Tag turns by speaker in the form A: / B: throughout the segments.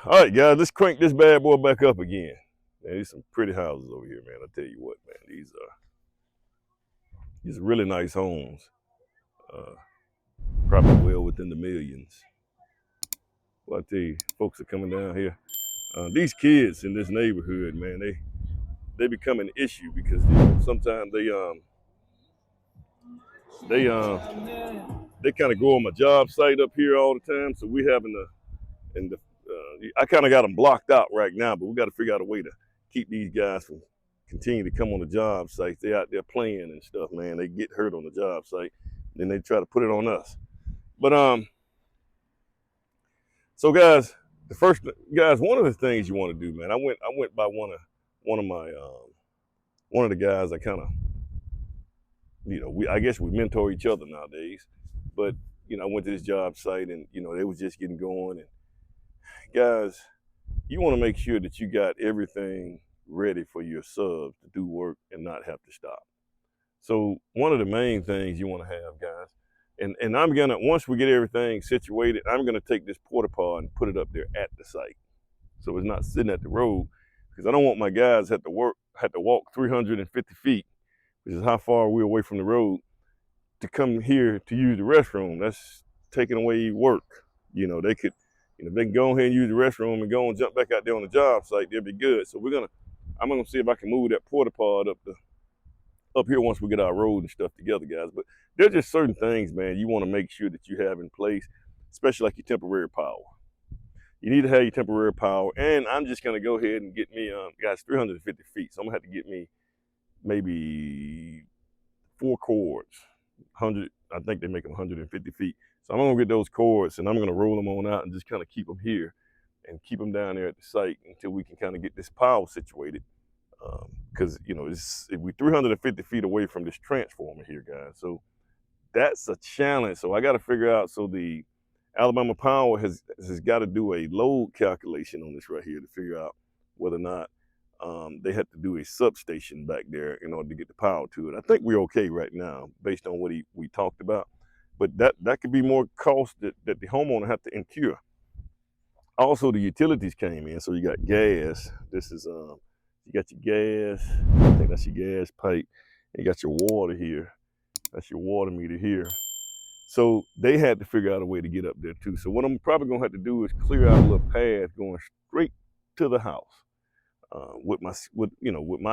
A: All right, guys, let's crank this bad boy back up again. Man, these some pretty houses over here, man. I tell you what, man, these are really nice homes. Uh, Probably well within the millions. Well, I tell you, folks are coming down here. These kids in this neighborhood, man, they become an issue because sometimes they kind of go on my job site up here all the time. So we having I kind of got them blocked out right now, but we got to figure out a way to keep these guys from continue to come on the job site. They out there playing and stuff, man. They get hurt on the job site, then they try to put it on us. But so guys, one of the things you want to do, man. I went by one of my one of the guys. I kind of, I guess we mentor each other nowadays. But I went to this job site and they was just getting going. And guys, you want to make sure that you got everything ready for your subs to do work and not have to stop. So one of the main things you want to have, guys, and I'm gonna, once we get everything situated, I'm gonna take this porta potty and put it up there at the site, so it's not sitting at the road, because I don't want my guys have to walk 350 feet, which is how far we're away from the road, to come here to use the restroom. That's taking away work. They could, if they can go ahead and use the restroom and go and jump back out there on the job site, they'll be good. So I'm gonna see if I can move that porta potty up here once we get our road and stuff together, guys. But there's just certain things, man, you want to make sure that you have in place, especially like your temporary power. You need to have your temporary power, and I'm just gonna go ahead and get me, guys, 350 feet. So I'm gonna have to get me maybe 4 cords, 100. I think they make them 150 feet. So I'm gonna get those cords and I'm gonna roll them on out and just kind of keep them here and keep them down there at the site until we can kind of get this power situated. Because we're 350 feet away from this transformer here, guys. So that's a challenge. So I got to figure out. So the Alabama Power has got to do a load calculation on this right here to figure out whether or not they have to do a substation back there in order to get the power to it. I think we're okay right now based on what we talked about, but that could be more cost that the homeowner have to incur. Also, the utilities came in. So you got gas. This is you got your gas. I think that's your gas pipe. You got your water here. That's your water meter here. So they had to figure out a way to get up there too. So what I'm probably gonna have to do is clear out a little path going straight to the house with my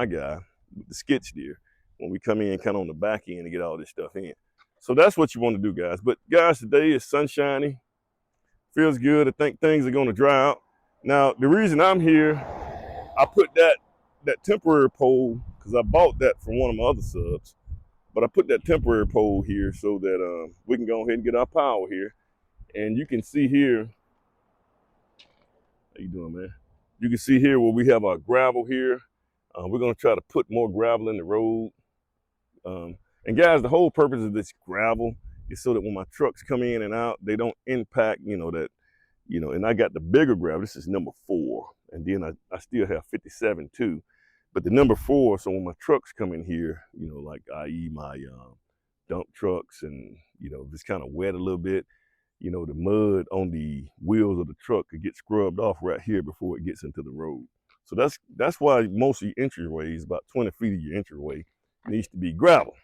A: guy, with the skid steer, when we come in kind of on the back end to get all this stuff in. So that's what you want to do, guys. But guys, today is sunshiny. Feels good. I think things are gonna dry out. Now, the reason I'm here, I put that temporary pole, because I bought that from one of my other subs, but I put that temporary pole here so that we can go ahead and get our power here. And you can see here, how you doing, man? You can see here where we have our gravel here. We're gonna try to put more gravel in the road. And guys, the whole purpose of this gravel is so that when my trucks come in and out, they don't impact, and I got the bigger gravel. This is number 4. And then I still have 57 too. But the number 4, so when my trucks come in here, like i.e. my dump trucks, and if it's kind of wet a little bit, the mud on the wheels of the truck could get scrubbed off right here before it gets into the road. So that's why most of your entryways, about 20 feet of your entryway, needs to be gravel.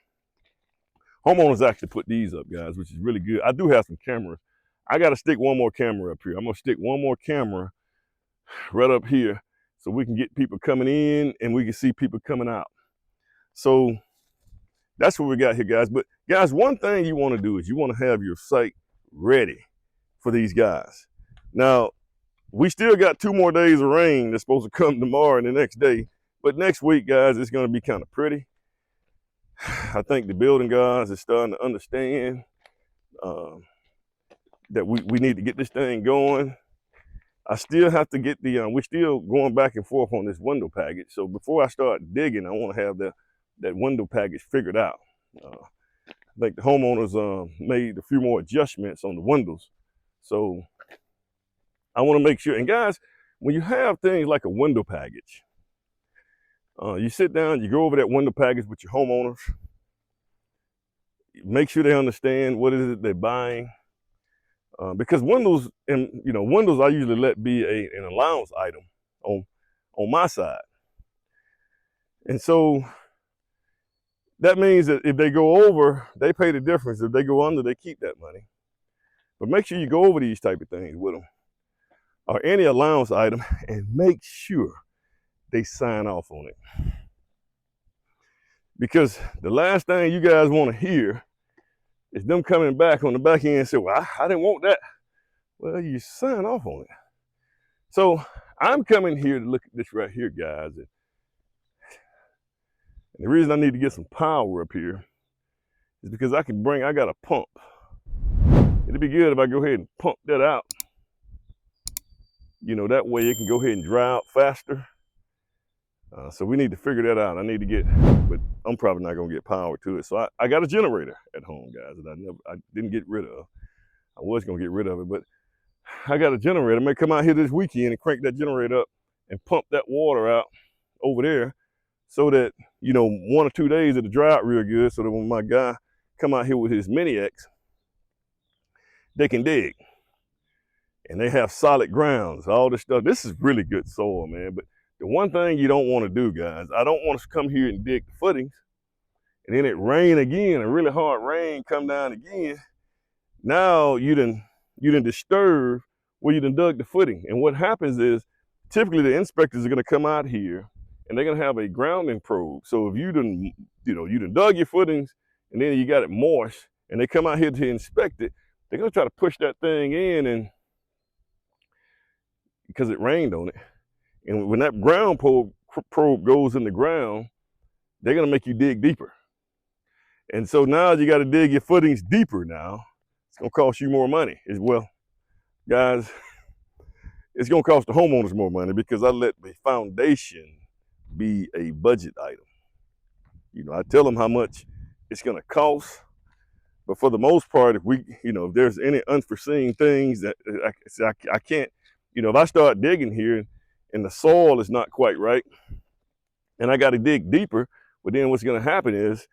A: Homeowners actually put these up, guys, which is really good. I do have some cameras. I got to stick one more camera up here. I'm gonna stick one more camera right up here, so we can get people coming in and we can see people coming out. So that's what we got here, guys. But guys, one thing you want to do is you want to have your site ready for these guys. Now, we still got 2 more days of rain that's supposed to come tomorrow and the next day. But next week, guys, it's going to be kind of pretty. I think the building guys are starting to understand that we need to get this thing going. I still have to get we're still going back and forth on this window package. So before I start digging, I want to have that window package figured out. I think the homeowners made a few more adjustments on the windows. So I want to make sure. And guys, when you have things like a window package, you sit down, you go over that window package with your homeowners, make sure they understand what is it they're buying. because windows, and windows I usually let be an allowance item on my side. And so that means that if they go over, they pay the difference. If they go under, they keep that money. But make sure you go over these type of things with them, or any allowance item, and make sure they sign off on it. Because the last thing you guys want to hear is them coming back on the back end and say, well, I didn't want that. Well, you sign off on it. So I'm coming here to look at this right here, guys. And the reason I need to get some power up here is because I got a pump. It'd be good if I go ahead and pump that out. That way it can go ahead and dry out faster. So we need to figure that out. But I'm probably not gonna get power to it. So I got a generator at home, guys, that I didn't get rid of. I was gonna get rid of it, but I got a generator. I may come out here this weekend and crank that generator up and pump that water out over there, so that 1 or 2 days it'll dry out real good, so that when my guy come out here with his Mini X, they can dig. And they have solid grounds, all this stuff. This is really good soil, man. But the one thing you don't want to do, guys, I don't want us to come here and dig the footings, and then it rain again, a really hard rain come down again. Now you done disturb where you done dug the footing. And what happens is, typically the inspectors are gonna come out here and they're gonna have a grounding probe. So if you done dug your footings and then you got it moist, and they come out here to inspect it, they're gonna try to push that thing in, and because it rained on it. And when that ground probe goes in the ground, they're gonna make you dig deeper. And so now you gotta dig your footings deeper now. It's gonna cost you more money as well. Guys, it's gonna cost the homeowners more money because I let the foundation be a budget item. I tell them how much it's gonna cost, but for the most part, if there's any unforeseen things that I can't, if I start digging here and the soil is not quite right, and I got to dig deeper, but then what's going to happen is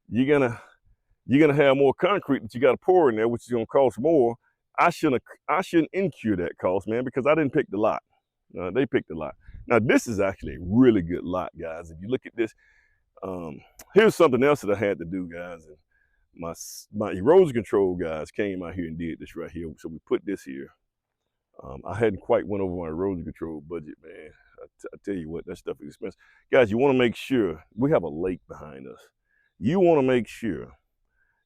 A: you're gonna have more concrete that you got to pour in there, which is going to cost more. I shouldn't incur that cost, man, because I didn't pick the lot. They picked the lot. Now this is actually a really good lot, guys. If you look at this, here's something else that I had to do, guys. And my erosion control guys came out here and did this right here. So we put this here. I hadn't quite went over my erosion control budget, man. I tell you what, that stuff is expensive. Guys, you want to make sure, we have a lake behind us. You want to make sure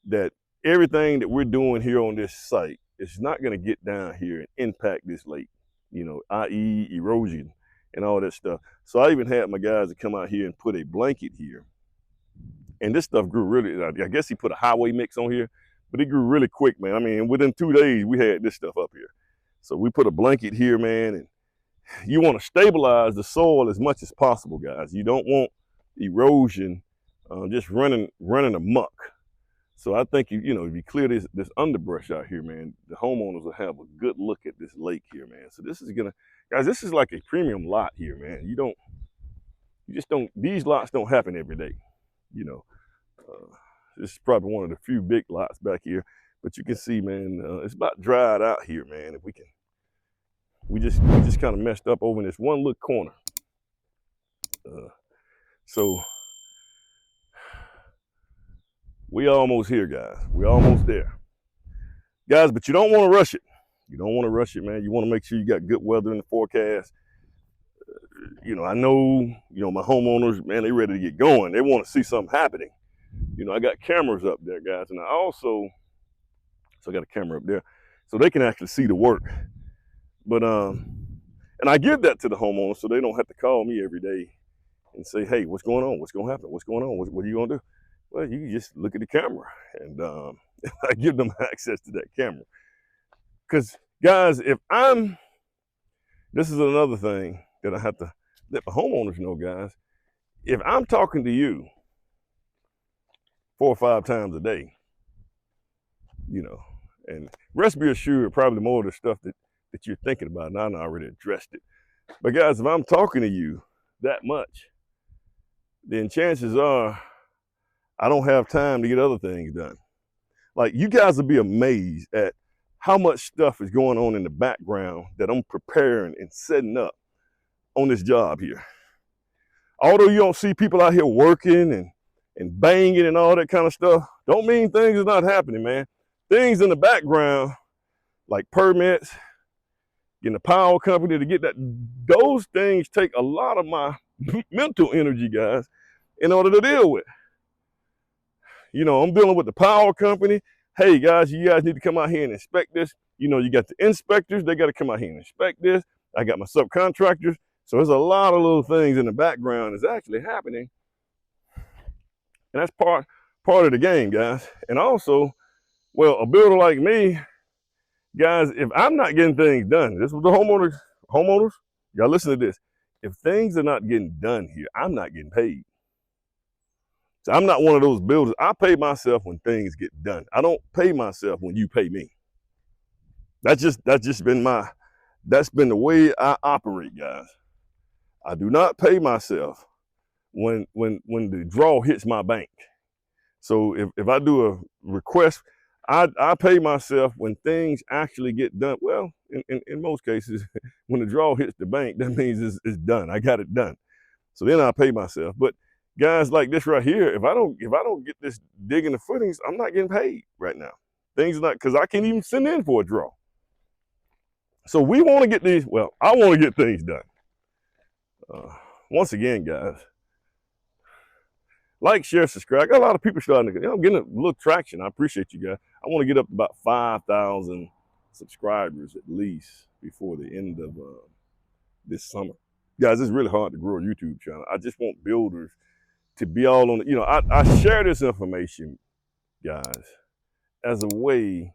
A: that everything that we're doing here on this site is not going to get down here and impact this lake, i.e. erosion and all that stuff. So I even had my guys to come out here and put a blanket here. And this stuff grew really, I guess he put a highway mix on here, but it grew really quick, man. I mean, within 2 days, we had this stuff up here. So we put a blanket here, man, and you want to stabilize the soil as much as possible, guys. You don't want erosion just running amok. So I think if you clear this underbrush out here, man, the homeowners will have a good look at this lake here, man. So this is like a premium lot here, man. These lots don't happen every day. This is probably one of the few big lots back here. But you can see, man, it's about dried out here, man. If we just kind of messed up over in this one little corner. So we almost here, guys. We're almost there, guys. But you don't want to rush it. You don't want to rush it, man. You want to make sure you got good weather in the forecast. I know, my homeowners, man, they ready to get going. They want to see something happening. I got cameras up there, guys, and so I got a camera up there so they can actually see the work. But and I give that to the homeowners so they don't have to call me every day and say, hey, what's going on? What's going to happen? What's going on? What are you going to do? Well, you can just look at the camera, and I give them access to that camera. Because, guys, this is another thing that I have to let the homeowners know, guys. If I'm talking to you 4 or 5 times a day, and rest be assured, probably more of the stuff that you're thinking about, and I already addressed it. But guys, if I'm talking to you that much, then chances are I don't have time to get other things done. Like, you guys will be amazed at how much stuff is going on in the background that I'm preparing and setting up on this job here. Although you don't see people out here working and banging and all that kind of stuff, don't mean things are not happening, man. Things in the background, like permits, getting the power company to get that, those things take a lot of my mental energy, guys, in order to deal with. You know, I'm dealing with the power company. Hey, guys, you guys need to come out here and inspect this. You know, you got the inspectors, they got to come out here and inspect this. I got my subcontractors. So there's a lot of little things in the background that's actually happening. And that's part of the game, guys. And also, well, a builder like me, guys, if I'm not getting things done, this was the homeowners, y'all listen to this. If things are not getting done here, I'm not getting paid. So I'm not one of those builders. I pay myself when things get done. I don't pay myself when you pay me. That's just been the way I operate, guys. I do not pay myself when the draw hits my bank. So if I do a request, I pay myself when things actually get done. Well, in most cases, when the draw hits the bank, that means it's done. I got it done. So then I pay myself. But guys like this right here, if I don't get this digging the footings, I'm not getting paid right now. Things are not, because I can't even send in for a draw. So we want to get these, well, I want to get things done. Once again, guys, like, share, subscribe. I got a lot of people starting to, I'm getting a little traction. I appreciate you guys. I want to get up to about 5,000 subscribers at least before the end of this summer. Guys, it's really hard to grow a YouTube channel. I just want builders to be all on, I share this information, guys, as a way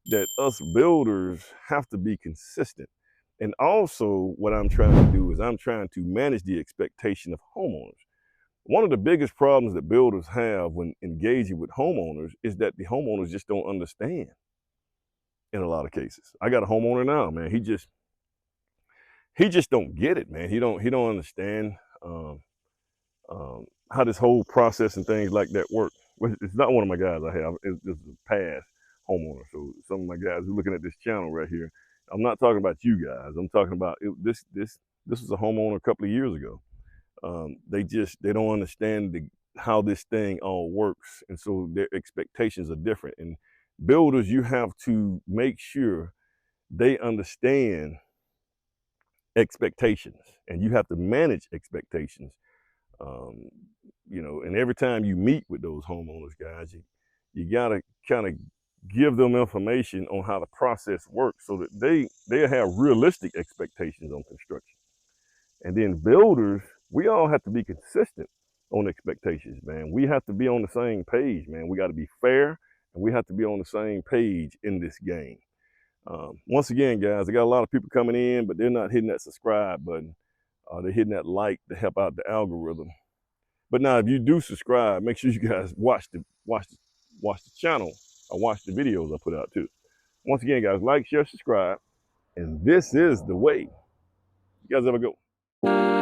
A: that us builders have to be consistent. And also what I'm trying to do is I'm trying to manage the expectation of homeowners. One of the biggest problems that builders have when engaging with homeowners is that the homeowners just don't understand in a lot of cases. I got a homeowner now, man. He just don't get it, man. He don't understand how this whole process and things like that work. It's not one of my guys I have. It's a past homeowner. So some of my guys who are looking at this channel right here, I'm not talking about you guys. I'm talking about this was a homeowner a couple of years ago. They don't understand how this thing all works, and so their expectations are different. And builders, you have to make sure they understand expectations, and you have to manage expectations. And every time you meet with those homeowners, guys, you gotta kind of give them information on how the process works so that they have realistic expectations on construction. And then builders, we all have to be consistent on expectations, man. We have to be on the same page, man. We got to be fair, and we have to be on the same page in this game. Once again, guys, I got a lot of people coming in, but they're not hitting that subscribe button. They're hitting that like to help out the algorithm. But now, if you do subscribe, make sure you guys watch the channel or watch the videos I put out too. Once again, guys, like, share, subscribe, and this is the way. You guys have a good one.